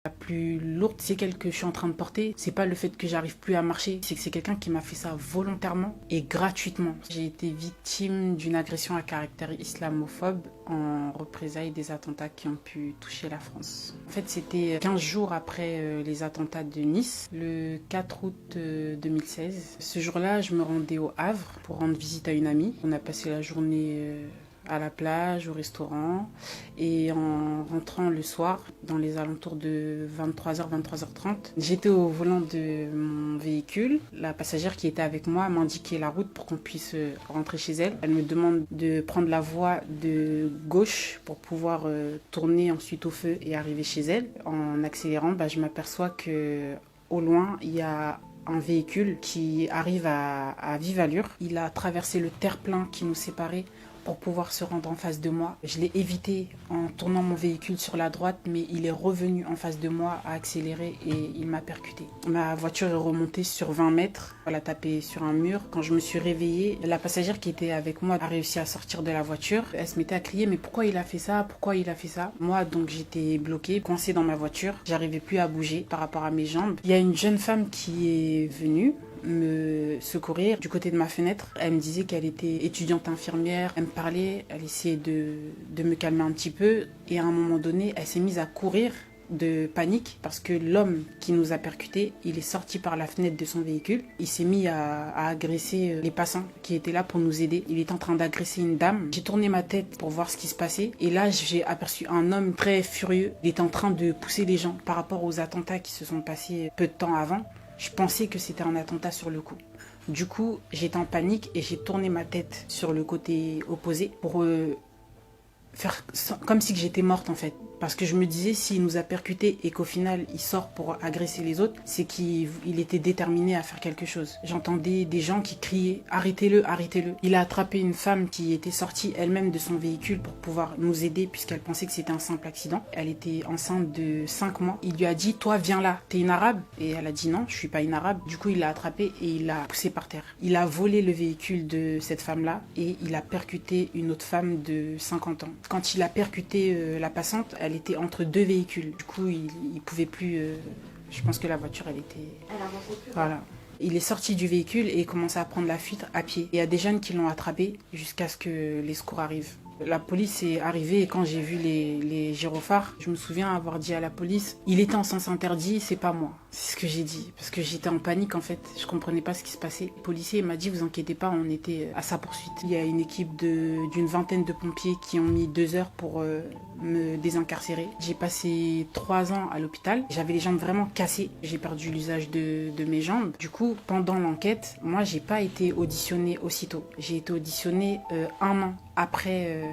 La plus lourde séquelle que je suis en train de porter, c'est pas le fait que j'arrive plus à marcher, c'est que c'est quelqu'un qui m'a fait ça volontairement et gratuitement. J'ai été victime d'une agression à caractère islamophobe en représailles des attentats qui ont pu toucher la France. En fait, c'était 15 jours après les attentats de Nice, le 4 août 2016. Ce jour-là, je me rendais au Havre pour rendre visite à une amie. On a passé la journée à la plage, au restaurant, et en rentrant le soir, dans les alentours de 23h, 23h30, j'étais au volant de mon véhicule. La passagère qui était avec moi m'a indiqué la route pour qu'on puisse rentrer chez elle. Elle me demande de prendre la voie de gauche pour pouvoir tourner ensuite au feu et arriver chez elle. En accélérant, je m'aperçois que au loin, il y a un véhicule qui arrive à vive allure. Il a traversé le terre-plein qui nous séparait pour pouvoir se rendre en face de moi. Je l'ai évité en tournant mon véhicule sur la droite, mais il est revenu en face de moi, a accéléré et il m'a percuté. Ma voiture est remontée sur 20 mètres, elle a tapé sur un mur. Quand je me suis réveillée, la passagère qui était avec moi a réussi à sortir de la voiture. Elle se mettait à crier, mais pourquoi il a fait ça? Pourquoi il a fait ça? Moi, donc, j'étais bloquée, coincée dans ma voiture. J'arrivais plus à bouger par rapport à mes jambes. Il y a une jeune femme qui est venue me secourir du côté de ma fenêtre. Elle me disait qu'elle était étudiante infirmière. Elle me parlait, elle essayait de me calmer un petit peu. Et à un moment donné, elle s'est mise à courir de panique parce que l'homme qui nous a percutés, il est sorti par la fenêtre de son véhicule. Il s'est mis à agresser les passants qui étaient là pour nous aider. Il est en train d'agresser une dame. J'ai tourné ma tête pour voir ce qui se passait. Et là, j'ai aperçu un homme très furieux. Il était en train de pousser les gens par rapport aux attentats qui se sont passés peu de temps avant. Je pensais que c'était un attentat sur le coup. Du coup, j'étais en panique et j'ai tourné ma tête sur le côté opposé pour faire comme si j'étais morte en fait. Parce que je me disais, s'il nous a percutés et qu'au final il sort pour agresser les autres, c'est qu'il était déterminé à faire quelque chose. J'entendais des gens qui criaient « Arrêtez-le, arrêtez-le ». Il a attrapé une femme qui était sortie elle-même de son véhicule pour pouvoir nous aider puisqu'elle pensait que c'était un simple accident. Elle était enceinte de 5 mois. Il lui a dit « Toi, viens là, t'es une arabe ?» Et elle a dit « Non, je suis pas une arabe ». Du coup, il l'a attrapée et il l'a poussée par terre. Il a volé le véhicule de cette femme-là et il a percuté une autre femme de 50 ans. Quand il a percuté la passante, elle était entre deux véhicules. Du coup, il pouvait plus... je pense que la voiture, elle était... Elle avançait plus. Voilà. Il est sorti du véhicule et commençait à prendre la fuite à pied. Il y a des jeunes qui l'ont attrapé jusqu'à ce que les secours arrivent. La police est arrivée et quand j'ai vu les gyrophares, je me souviens avoir dit à la police « Il était en sens interdit, c'est pas moi ». C'est ce que j'ai dit, parce que j'étais en panique en fait, je comprenais pas ce qui se passait. Le policier m'a dit « Vous inquiétez pas, on était à sa poursuite ». Il y a une équipe d'une vingtaine de pompiers qui ont mis 2 heures pour me désincarcérer. J'ai passé 3 ans à l'hôpital, j'avais les jambes vraiment cassées, j'ai perdu l'usage de mes jambes. Du coup, pendant l'enquête, moi j'ai pas été auditionnée aussitôt. J'ai été auditionnée 1 an après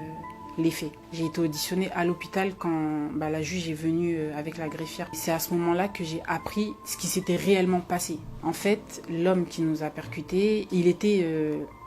les faits. J'ai été auditionnée à l'hôpital quand la juge est venue avec la greffière. C'est à ce moment-là que j'ai appris ce qui s'était réellement passé. En fait, l'homme qui nous a percutés, il était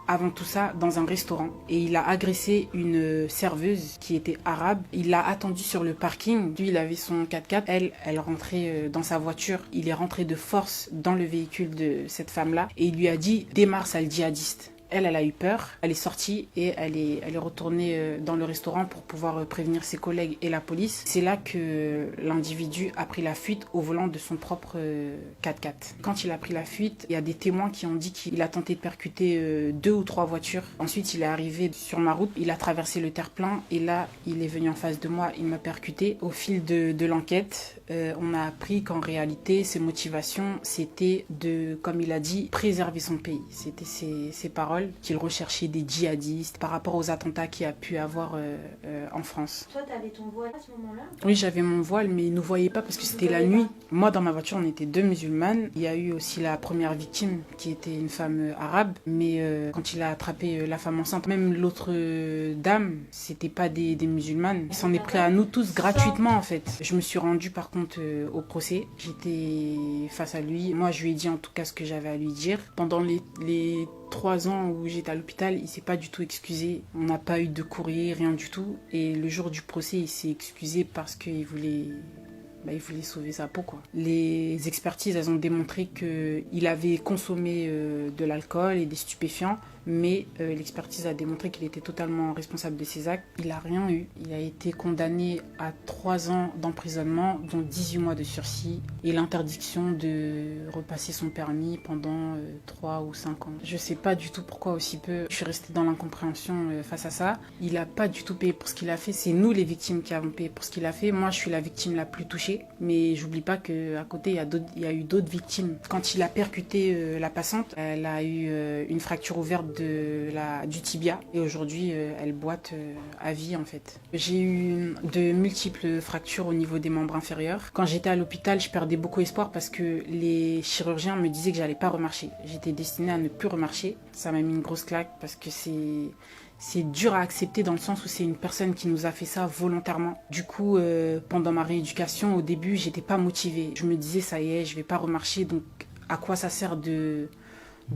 avant tout ça dans un restaurant et il a agressé une serveuse qui était arabe. Il l'a attendue sur le parking. Lui, il avait son 4x4. Elle rentrait dans sa voiture. Il est rentré de force dans le véhicule de cette femme-là et il lui a dit « Démarre, sale djihadiste ». Elle a eu peur, elle est sortie et elle est retournée dans le restaurant pour pouvoir prévenir ses collègues et la police. C'est là que l'individu a pris la fuite au volant de son propre 4x4. Quand il a pris la fuite, il y a des témoins qui ont dit qu'il a tenté de percuter 2 ou 3 voitures. Ensuite, il est arrivé sur ma route, il a traversé le terre-plein et là, il est venu en face de moi, il m'a percuté. Au fil de l'enquête, on a appris qu'en réalité, ses motivations, c'était de, comme il a dit, préserver son pays. C'était ses paroles. Qu'il recherchait des djihadistes par rapport aux attentats qu'il y a pu avoir en France. Toi, t'avais ton voile à ce moment-là? Oui, j'avais mon voile, mais ils ne nous voyaient pas parce que c'était la nuit. Moi, dans ma voiture, on était 2 musulmanes. Il y a eu aussi la première victime qui était une femme arabe, mais quand il a attrapé la femme enceinte, même l'autre dame, c'était pas des musulmanes. Il s'en est pris à nous tous gratuitement en fait. Je me suis rendue par contre au procès. J'étais face à lui. Moi, je lui ai dit en tout cas ce que j'avais à lui dire. Pendant les 3 ans où j'étais à l'hôpital, il s'est pas du tout excusé. On n'a pas eu de courrier, rien du tout. Et le jour du procès, il s'est excusé parce qu'il voulait sauver sa peau, quoi. Les expertises, elles ont démontré qu'il avait consommé de l'alcool et des stupéfiants, mais l'expertise a démontré qu'il était totalement responsable de ses actes. Il n'a rien eu. Il a été condamné à 3 ans d'emprisonnement, dont 18 mois de sursis et l'interdiction de repasser son permis pendant 3 ou 5 ans. Je ne sais pas du tout pourquoi aussi peu. Je suis restée dans l'incompréhension face à ça. Il n'a pas du tout payé pour ce qu'il a fait. C'est nous les victimes qui avons payé pour ce qu'il a fait. Moi, je suis la victime la plus touchée, mais j'oublie pas qu'à côté, il y a eu d'autres victimes. Quand il a percuté la passante, elle a eu une fracture ouverte du tibia et aujourd'hui, elle boite à vie en fait. J'ai eu de multiples fractures au niveau des membres inférieurs. Quand j'étais à l'hôpital, je perdais beaucoup espoir parce que les chirurgiens me disaient que j'allais pas remarcher. J'étais destinée à ne plus remarcher. Ça m'a mis une grosse claque parce que c'est dur à accepter dans le sens où c'est une personne qui nous a fait ça volontairement. Du coup, pendant ma rééducation, au début, j'étais pas motivée. Je me disais, ça y est, je vais pas remarcher, donc à quoi ça sert de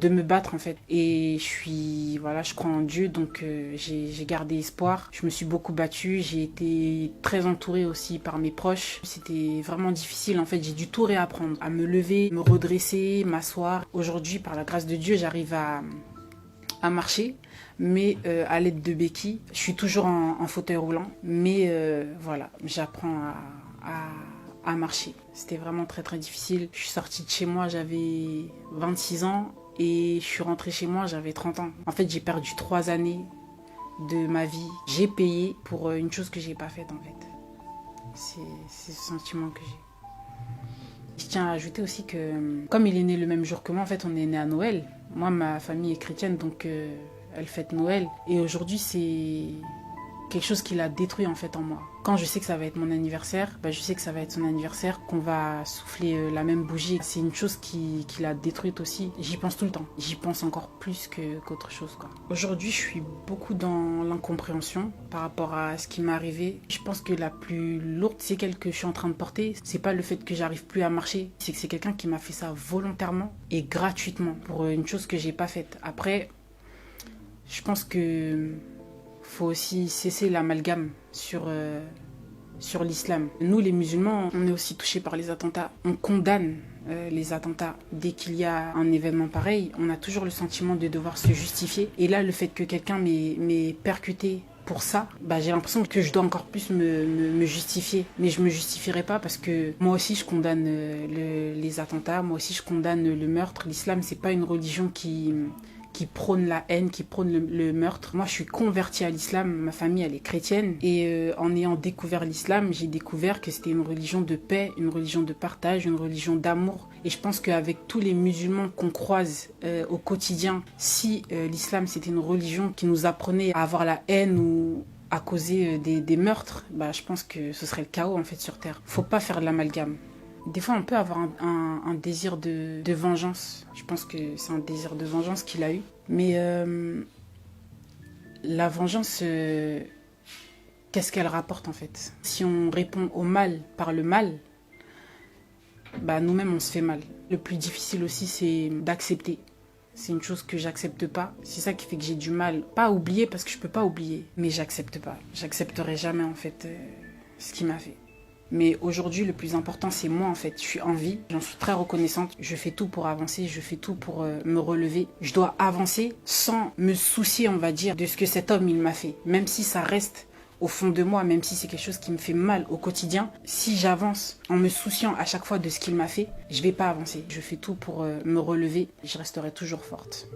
me battre en fait. Et je crois en Dieu, donc j'ai gardé espoir. Je me suis beaucoup battue, j'ai été très entourée aussi par mes proches. C'était vraiment difficile en fait, j'ai dû tout réapprendre, à me lever, me redresser, m'asseoir. Aujourd'hui, par la grâce de Dieu, j'arrive à marcher, mais à l'aide de béquilles. Je suis toujours en fauteuil roulant, mais voilà, j'apprends à marcher. C'était vraiment très très difficile. Je suis sortie de chez moi, j'avais 26 ans et je suis rentrée chez moi, j'avais 30 ans. En fait, j'ai perdu 3 années de ma vie. J'ai payé pour une chose que j'ai pas faite en fait. C'est ce sentiment que j'ai. Je tiens à ajouter aussi que comme il est né le même jour que moi, en fait, on est né à Noël. Moi, ma famille est chrétienne, donc elle fête Noël. Et aujourd'hui, c'est quelque chose qui l'a détruit en fait en moi. Quand je sais que ça va être mon anniversaire, je sais que ça va être son anniversaire, qu'on va souffler la même bougie. C'est une chose qui l'a détruite aussi. J'y pense tout le temps. J'y pense encore plus qu'autre chose, quoi. Aujourd'hui, je suis beaucoup dans l'incompréhension par rapport à ce qui m'est arrivé. Je pense que la plus lourde séquelle que je suis en train de porter, c'est pas le fait que j'arrive plus à marcher, c'est que c'est quelqu'un qui m'a fait ça volontairement et gratuitement pour une chose que j'ai pas faite. Après, je pense que faut aussi cesser l'amalgame sur l'islam. Nous, les musulmans, on est aussi touchés par les attentats. On condamne les attentats. Dès qu'il y a un événement pareil, on a toujours le sentiment de devoir se justifier. Et là, le fait que quelqu'un m'ait percuté pour ça, j'ai l'impression que je dois encore plus me justifier. Mais je me justifierai pas parce que moi aussi, je condamne les attentats. Moi aussi, je condamne le meurtre. L'islam, c'est pas une religion qui prône la haine, qui prône le meurtre. Moi, je suis convertie à l'islam, ma famille, elle est chrétienne. Et en ayant découvert l'islam, j'ai découvert que c'était une religion de paix, une religion de partage, une religion d'amour. Et je pense qu'avec tous les musulmans qu'on croise au quotidien, si l'islam, c'était une religion qui nous apprenait à avoir la haine ou à causer des meurtres, je pense que ce serait le chaos, en fait, sur Terre. Faut pas faire de l'amalgame. Des fois, on peut avoir un désir de vengeance. Je pense que c'est un désir de vengeance qu'il a eu. Mais la vengeance, qu'est-ce qu'elle rapporte en fait? Si on répond au mal par le mal, nous-mêmes, on se fait mal. Le plus difficile aussi, c'est d'accepter. C'est une chose que j'accepte pas. C'est ça qui fait que j'ai du mal. Pas à oublier parce que je peux pas oublier. Mais j'accepte pas. J'accepterai jamais en fait ce qu'il m'a fait. Mais aujourd'hui, le plus important, c'est moi en fait. Je suis en vie, j'en suis très reconnaissante. Je fais tout pour avancer, je fais tout pour me relever. Je dois avancer sans me soucier, on va dire, de ce que cet homme, il m'a fait. Même si ça reste au fond de moi, même si c'est quelque chose qui me fait mal au quotidien, si j'avance en me souciant à chaque fois de ce qu'il m'a fait, je vais pas avancer. Je fais tout pour me relever, je resterai toujours forte.